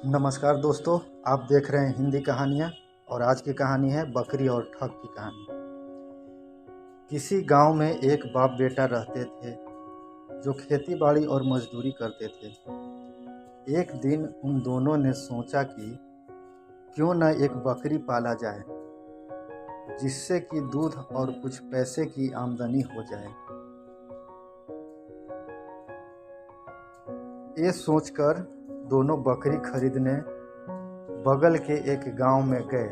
नमस्कार दोस्तों, आप देख रहे हैं हिंदी कहानियाँ। और आज की कहानी है बकरी और ठग की कहानी। किसी गांव में एक बाप बेटा रहते थे जो खेती बाड़ी और मजदूरी करते थे। एक दिन उन दोनों ने सोचा कि क्यों न एक बकरी पाला जाए जिससे कि दूध और कुछ पैसे की आमदनी हो जाए। ये सोचकर दोनों बकरी खरीदने बगल के एक गांव में गए।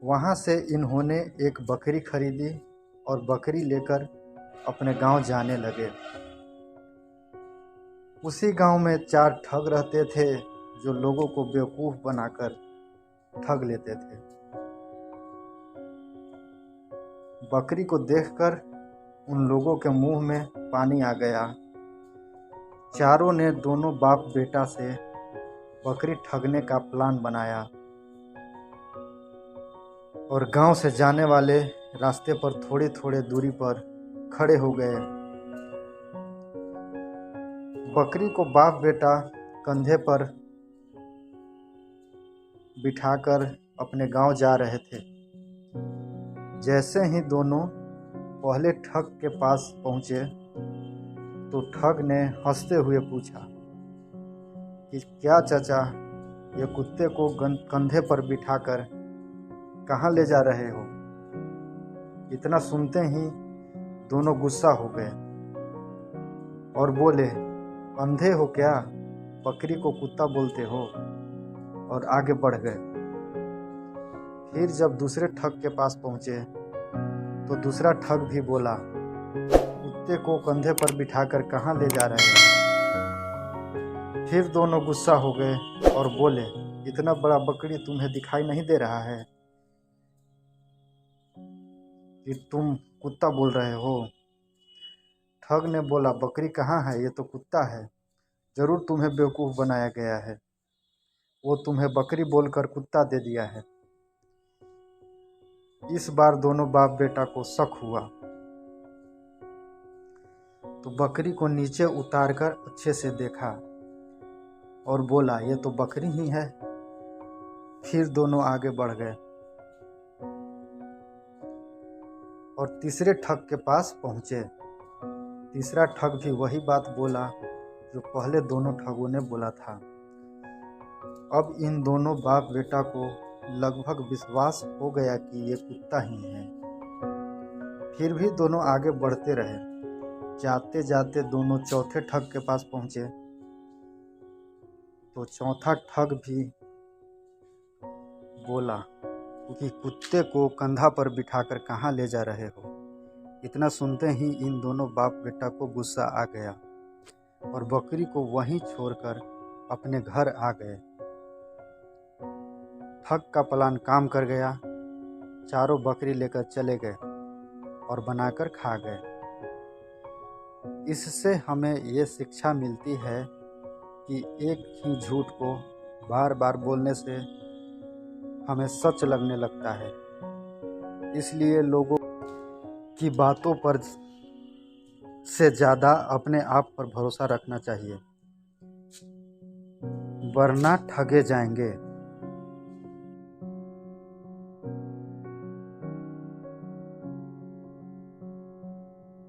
वहां से इन्होंने एक बकरी खरीदी और बकरी लेकर अपने गांव जाने लगे। उसी गांव में 4 ठग रहते थे जो लोगों को बेवकूफ बनाकर ठग लेते थे। बकरी को देखकर उन लोगों के मुंह में पानी आ गया। चारों ने दोनों बाप बेटा से बकरी ठगने का प्लान बनाया और गांव से जाने वाले रास्ते पर थोड़ी थोड़ी दूरी पर खड़े हो गए। बकरी को बाप बेटा कंधे पर बिठाकर अपने गांव जा रहे थे। जैसे ही दोनों पहले ठग के पास पहुंचे तो ठग ने हंसते हुए पूछा कि क्या चाचा, ये कुत्ते को कंधे पर बिठाकर कहाँ ले जा रहे हो? इतना सुनते ही दोनों गुस्सा हो गए और बोले, अंधे हो क्या? बकरी को कुत्ता बोलते हो? और आगे बढ़ गए। फिर जब दूसरे ठग के पास पहुंचे तो दूसरा ठग भी बोला, कुत्ते को कंधे पर बिठाकर कहाँ ले जा रहे हैं? फिर दोनों गुस्सा हो गए और बोले, इतना बड़ा बकरी तुम्हें दिखाई नहीं दे रहा है कि तुम कुत्ता बोल रहे हो? ठग ने बोला, बकरी कहाँ है? ये तो कुत्ता है। जरूर तुम्हें बेवकूफ़ बनाया गया है। वो तुम्हें बकरी बोलकर कुत्ता दे दिया है। इस बार दोनों बाप बेटा को शक हुआ तो बकरी को नीचे उतारकर अच्छे से देखा और बोला, ये तो बकरी ही है। फिर दोनों आगे बढ़ गए और तीसरे ठग के पास पहुंचे। तीसरा ठग भी वही बात बोला जो पहले दोनों ठगों ने बोला था। अब इन दोनों बाप बेटा को लगभग विश्वास हो गया कि ये कुत्ता ही है। फिर भी दोनों आगे बढ़ते रहे। जाते जाते दोनों चौथे ठग के पास पहुंचे तो चौथा ठग भी बोला कि कुत्ते को कंधा पर बिठाकर कहाँ ले जा रहे हो? इतना सुनते ही इन दोनों बाप बेटा को गुस्सा आ गया और बकरी को वहीं छोड़कर अपने घर आ गए। ठग का प्लान काम कर गया। चारों बकरी लेकर चले गए और बनाकर खा गए। इससे हमें ये शिक्षा मिलती है कि एक ही झूठ को बार बार बोलने से हमें सच लगने लगता है। इसलिए लोगों की बातों पर से ज़्यादा अपने आप पर भरोसा रखना चाहिए, वरना ठगे जाएंगे।